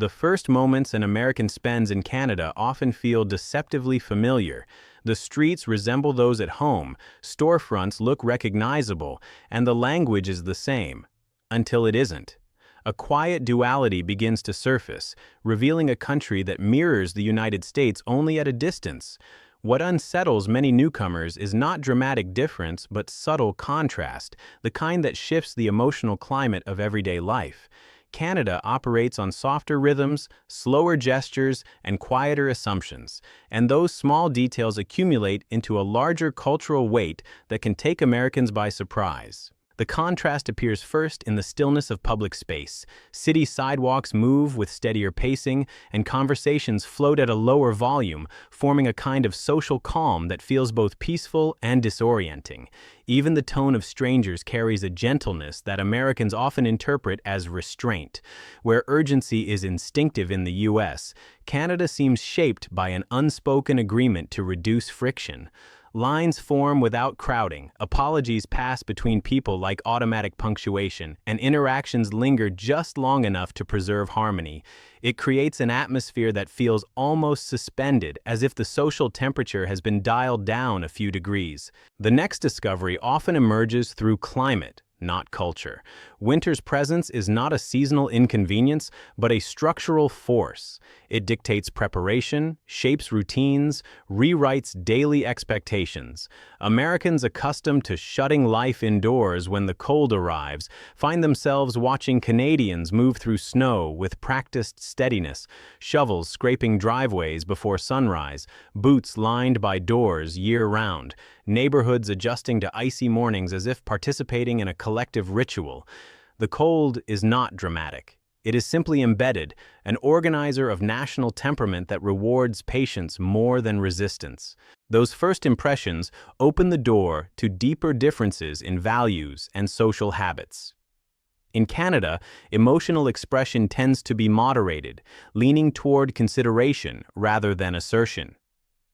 The first moments an American spends in Canada often feel deceptively familiar. The streets resemble those at home, storefronts look recognizable, and the language is the same. Until it isn't. A quiet duality begins to surface, revealing a country that mirrors the United States only at a distance. What unsettles many newcomers is not dramatic difference, but subtle contrast, the kind that shifts the emotional climate of everyday life. Canada operates on softer rhythms, slower gestures, and quieter assumptions, and those small details accumulate into a larger cultural weight that can take Americans by surprise. The contrast appears first in the stillness of public space. City sidewalks move with steadier pacing, and conversations float at a lower volume, forming a kind of social calm that feels both peaceful and disorienting. Even the tone of strangers carries a gentleness that Americans often interpret as restraint. Where urgency is instinctive in the U.S., Canada seems shaped by an unspoken agreement to reduce friction. Lines form without crowding, apologies pass between people like automatic punctuation, and interactions linger just long enough to preserve harmony. It creates an atmosphere that feels almost suspended, as if the social temperature has been dialed down a few degrees. The next discovery often emerges through climate, not culture. Winter's presence is not a seasonal inconvenience, but a structural force. It dictates preparation, shapes routines, rewrites daily expectations. Americans accustomed to shutting life indoors when the cold arrives find themselves watching Canadians move through snow with practiced steadiness, shovels scraping driveways before sunrise, boots lined by doors year-round, neighborhoods adjusting to icy mornings as if participating in a collective ritual. The cold is not dramatic. It is simply embedded, an organizer of national temperament that rewards patience more than resistance. Those first impressions open the door to deeper differences in values and social habits. In Canada, emotional expression tends to be moderated, leaning toward consideration rather than assertion.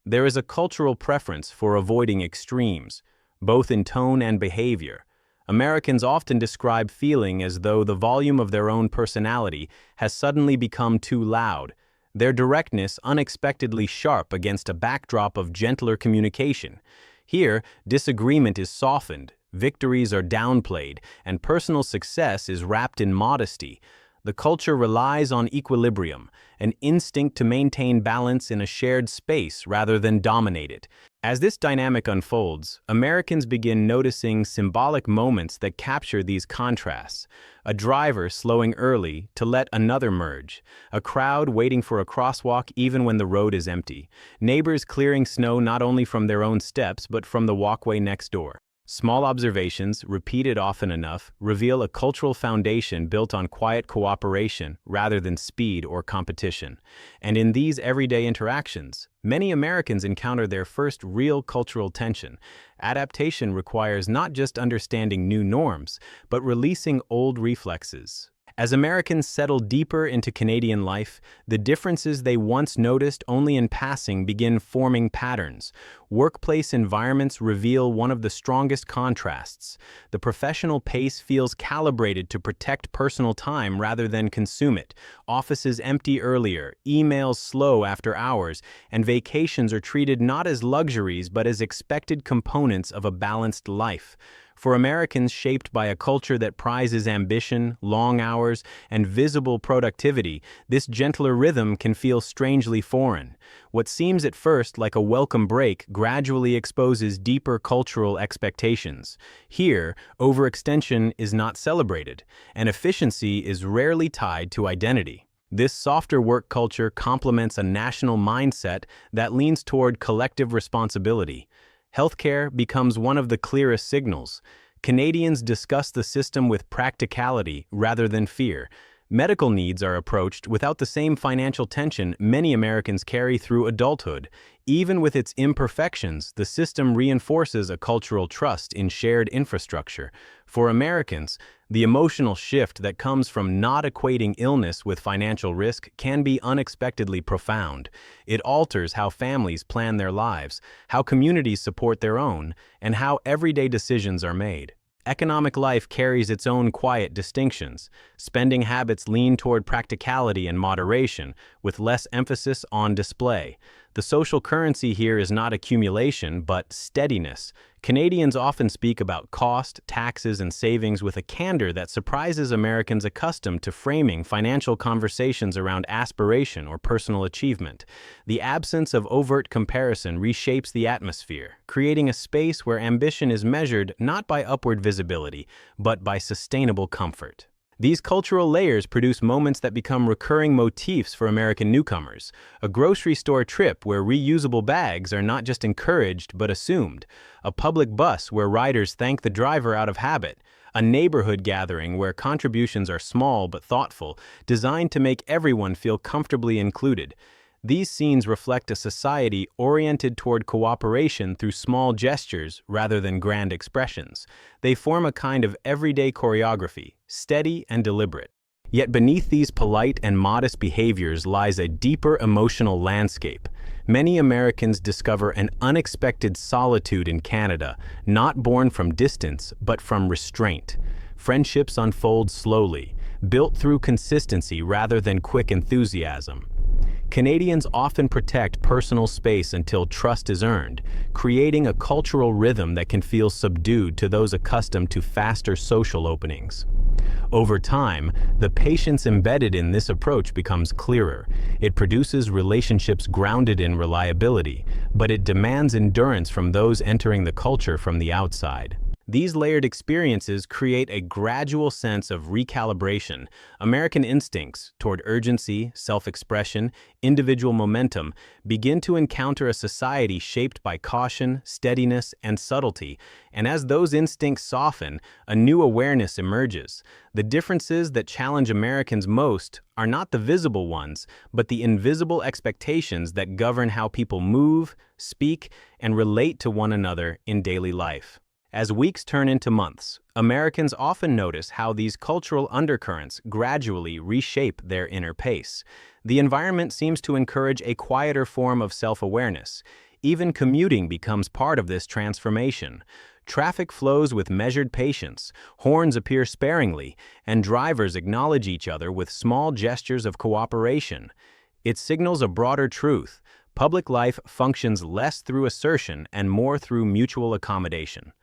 There is a cultural preference for avoiding extremes, both in tone and behavior. Americans often describe feeling as though the volume of their own personality has suddenly become too loud, their directness unexpectedly sharp against a backdrop of gentler communication. Here, disagreement is softened, victories are downplayed, and personal success is wrapped in modesty. The culture relies on equilibrium, an instinct to maintain balance in a shared space rather than dominate it. As this dynamic unfolds, Americans begin noticing symbolic moments that capture these contrasts. A driver slowing early to let another merge, a crowd waiting for a crosswalk even when the road is empty, neighbors clearing snow not only from their own steps but from the walkway next door. Small observations, repeated often enough, reveal a cultural foundation built on quiet cooperation rather than speed or competition. And in these everyday interactions, many Americans encounter their first real cultural tension. Adaptation requires not just understanding new norms, but releasing old reflexes. As Americans settle deeper into Canadian life, the differences they once noticed only in passing begin forming patterns. Workplace environments reveal one of the strongest contrasts. The professional pace feels calibrated to protect personal time rather than consume it. Offices empty earlier, emails slow after hours, and vacations are treated not as luxuries but as expected components of a balanced life. For Americans shaped by a culture that prizes ambition, long hours, and visible productivity, this gentler rhythm can feel strangely foreign. What seems at first like a welcome break gradually exposes deeper cultural expectations. Here, overextension is not celebrated, and efficiency is rarely tied to identity. This softer work culture complements a national mindset that leans toward collective responsibility. Healthcare becomes one of the clearest signals. Canadians discuss the system with practicality rather than fear. Medical needs are approached without the same financial tension many Americans carry through adulthood. Even with its imperfections, the system reinforces a cultural trust in shared infrastructure. For Americans, the emotional shift that comes from not equating illness with financial risk can be unexpectedly profound. It alters how families plan their lives, how communities support their own, and how everyday decisions are made. economic life carries its own quiet distinctions. Spending habits lean toward practicality and moderation, with less emphasis on display. The social currency here is not accumulation, but steadiness. Canadians often speak about cost, taxes, and savings with a candor that surprises Americans accustomed to framing financial conversations around aspiration or personal achievement. The absence of overt comparison reshapes the atmosphere, creating a space where ambition is measured not by upward visibility, but by sustainable comfort. These cultural layers produce moments that become recurring motifs for American newcomers. A grocery store trip where reusable bags are not just encouraged but assumed. A public bus where riders thank the driver out of habit. A neighborhood gathering where contributions are small but thoughtful, designed to make everyone feel comfortably included. These scenes reflect a society oriented toward cooperation through small gestures rather than grand expressions. They form a kind of everyday choreography, steady and deliberate. Yet beneath these polite and modest behaviors lies a deeper emotional landscape. Many Americans discover an unexpected solitude in Canada, not born from distance, but from restraint. Friendships unfold slowly, built through consistency rather than quick enthusiasm. Canadians often protect personal space until trust is earned, creating a cultural rhythm that can feel subdued to those accustomed to faster social openings. Over time, the patience embedded in this approach becomes clearer. It produces relationships grounded in reliability, but it demands endurance from those entering the culture from the outside. These layered experiences create a gradual sense of recalibration. American instincts toward urgency, self-expression, individual momentum begin to encounter a society shaped by caution, steadiness, and subtlety. And as those instincts soften, a new awareness emerges. The differences that challenge Americans most are not the visible ones, but the invisible expectations that govern how people move, speak, and relate to one another in daily life. As weeks turn into months, Americans often notice how these cultural undercurrents gradually reshape their inner pace. The environment seems to encourage a quieter form of self-awareness. Even commuting becomes part of this transformation. Traffic flows with measured patience, horns appear sparingly, and drivers acknowledge each other with small gestures of cooperation. It signals a broader truth. Public life functions less through assertion and more through mutual accommodation.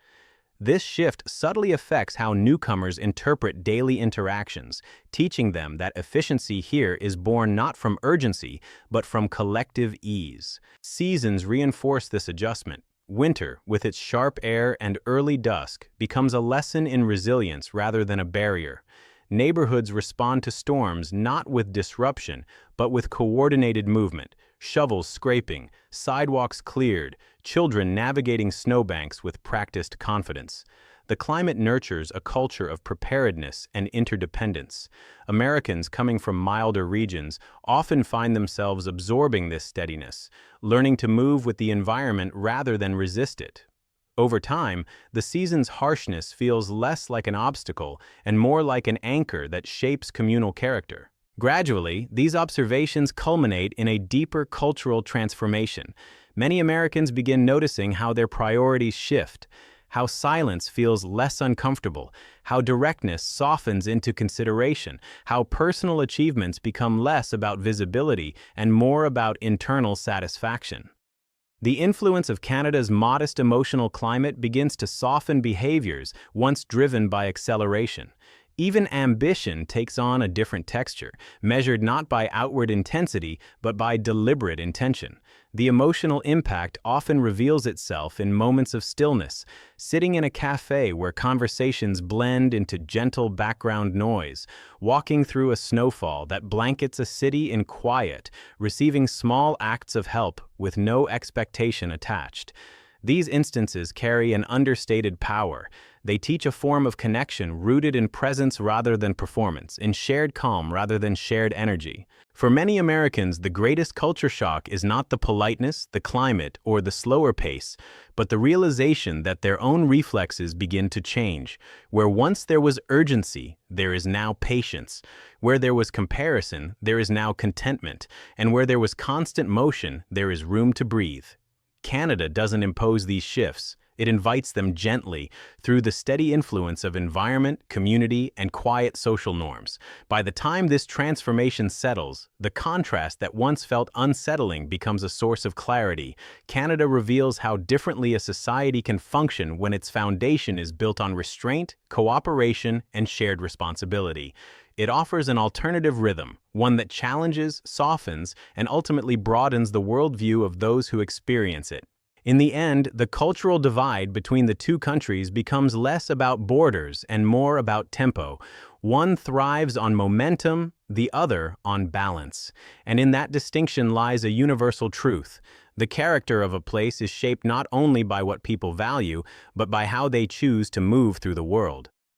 This shift subtly affects how newcomers interpret daily interactions, teaching them that efficiency here is born not from urgency, but from collective ease. Seasons reinforce this adjustment. Winter, with its sharp air and early dusk, becomes a lesson in resilience rather than a barrier. Neighborhoods respond to storms not with disruption, but with coordinated movement. Shovels scraping, sidewalks cleared, children navigating snowbanks with practiced confidence. The climate nurtures a culture of preparedness and interdependence. Americans coming from milder regions often find themselves absorbing this steadiness, learning to move with the environment rather than resist it. Over time, the season's harshness feels less like an obstacle and more like an anchor that shapes communal character. Gradually, these observations culminate in a deeper cultural transformation. Many Americans begin noticing how their priorities shift, how silence feels less uncomfortable, how directness softens into consideration, how personal achievements become less about visibility and more about internal satisfaction. The influence of Canada's modest emotional climate begins to soften behaviors once driven by acceleration. Even ambition takes on a different texture, measured not by outward intensity, but by deliberate intention. The emotional impact often reveals itself in moments of stillness, sitting in a cafe where conversations blend into gentle background noise, walking through a snowfall that blankets a city in quiet, receiving small acts of help with no expectation attached. These instances carry an understated power. They teach a form of connection rooted in presence rather than performance, in shared calm rather than shared energy. For many Americans, the greatest culture shock is not the politeness, the climate, or the slower pace, but the realization that their own reflexes begin to change. Where once there was urgency, there is now patience. Where there was comparison, there is now contentment. And where there was constant motion, there is room to breathe. Canada doesn't impose these shifts. It invites them gently through the steady influence of environment, community, and quiet social norms. By the time this transformation settles, the contrast that once felt unsettling becomes a source of clarity. Canada reveals how differently a society can function when its foundation is built on restraint, cooperation, and shared responsibility. It offers an alternative rhythm, one that challenges, softens, and ultimately broadens the worldview of those who experience it. In the end, the cultural divide between the two countries becomes less about borders and more about tempo. One thrives on momentum, the other on balance. And in that distinction lies a universal truth. The character of a place is shaped not only by what people value, but by how they choose to move through the world.